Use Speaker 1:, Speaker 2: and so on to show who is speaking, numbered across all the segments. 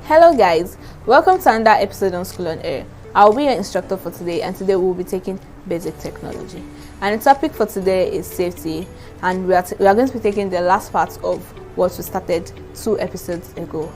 Speaker 1: Hello guys, welcome to another episode on Schoolonair. I'll be your instructor for today, and today we'll be taking basic technology. And the topic for today is safety, and we are going to be taking the last part of what we started 2 episodes ago.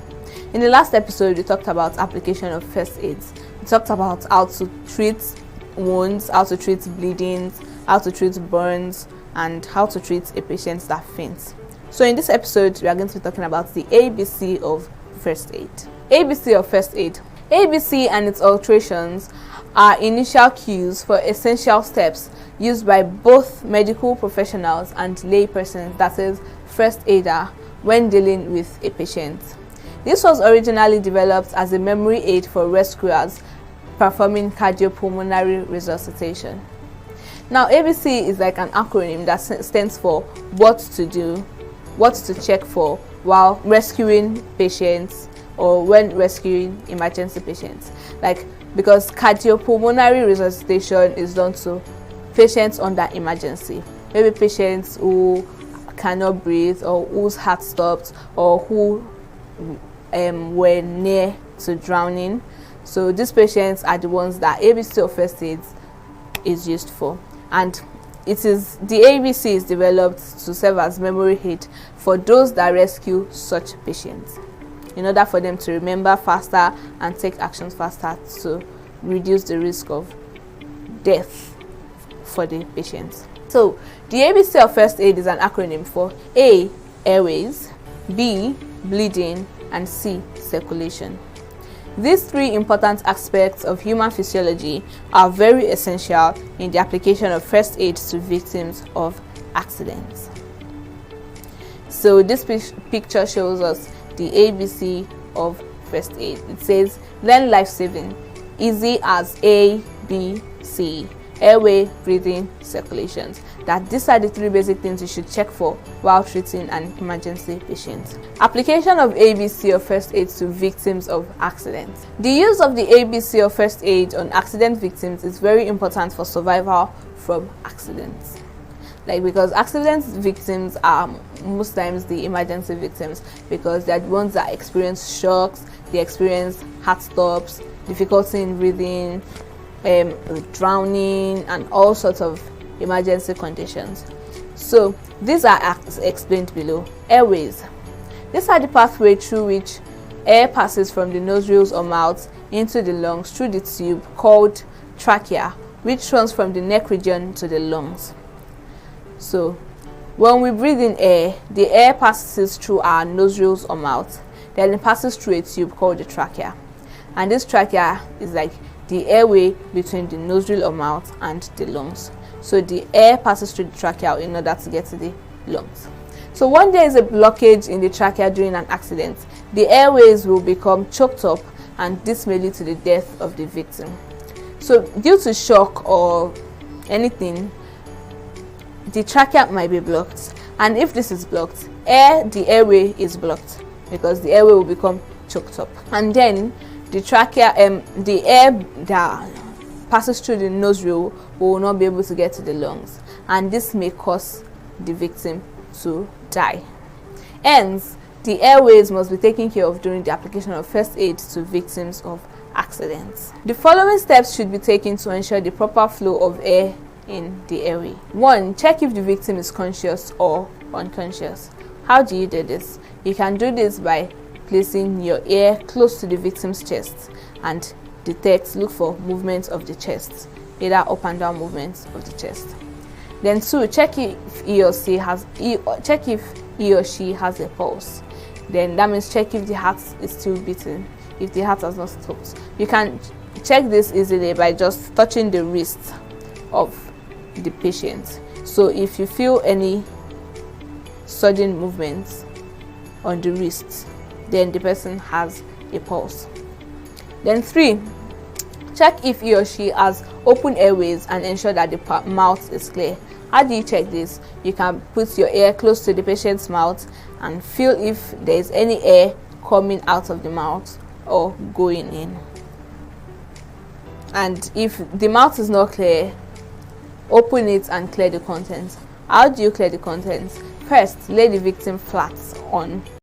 Speaker 1: In the last episode, we talked about application of first aids. We talked about how to treat wounds, how to treat bleedings, how to treat burns, and how to treat a patient that faints. So in this episode, we are going to be talking about the ABC of first aid. ABC of first aid. ABC and its alterations are initial cues for essential steps used by both medical professionals and laypersons, that is, first aider, when dealing with a patient. This was originally developed as a memory aid for rescuers performing cardiopulmonary resuscitation. Now, ABC is like an acronym that stands for what to do, what to check for while rescuing patients or when rescuing emergency patients. Like, because cardiopulmonary resuscitation is done to patients under emergency, maybe patients who cannot breathe or whose heart stopped or who were near to drowning. So these patients are the ones that ABC of first aid is used for, and the ABC is developed to serve as memory aid for those that rescue such patients, in order for them to remember faster and take actions faster to reduce the risk of death for the patients. So the ABC of first aid is an acronym for A, airways, B, bleeding, and C, circulation. These 3 important aspects of human physiology are very essential in the application of first aid to victims of accidents. So this picture shows us the ABC of first aid. It says learn life-saving, easy as A, B, C, airway, breathing, circulations. That these are the 3 basic things you should check for while treating an emergency patient. Application of ABC of first aid to victims of accidents. The use of the ABC of first aid on accident victims is very important for survival from accidents. Because accident victims are most times the emergency victims, because they're the ones that experience shocks, they experience heart stops, difficulty in breathing, drowning, and all sorts of emergency conditions. So these are explained below. Airways. These are the pathway through which air passes from the nostrils or mouth into the lungs through the tube called trachea, which runs from the neck region to the lungs. So when we breathe in air, the air passes through our nostrils or mouth, then it passes through a tube called the trachea, and this trachea is like the airway between the nostril or mouth and the lungs. So the air passes through the trachea in order to get to the lungs. So when there is a blockage in the trachea during an accident, the airways will become choked up, and this may lead to the death of the victim. So due to shock or anything, the trachea might be blocked, and if this is blocked, the airway is blocked, because the airway will become choked up, and then the trachea, the air that passes through the nostril will not be able to get to the lungs, and this may cause the victim to die. Hence, the airways must be taken care of during the application of first aid to victims of accidents. The following steps should be taken to ensure the proper flow of air in the airway. 1. Check if the victim is conscious or unconscious. How do you do this? You can do this by placing your ear close to the victim's chest and look for movements of the chest, either up and down movements of the chest. Then 2, check if he or she has a pulse. Then that means check if the heart is still beating, if the heart has not stopped. You can check this easily by just touching the wrist of the patient. So if you feel any sudden movements on the wrist, then the person has a pulse. Then 3, check if he or she has open airways and ensure that the mouth is clear. How do you check this? You can put your ear close to the patient's mouth and feel if there is any air coming out of the mouth or going in. And if the mouth is not clear, open it and clear the contents. How do you clear the contents? First, lay the victim flat on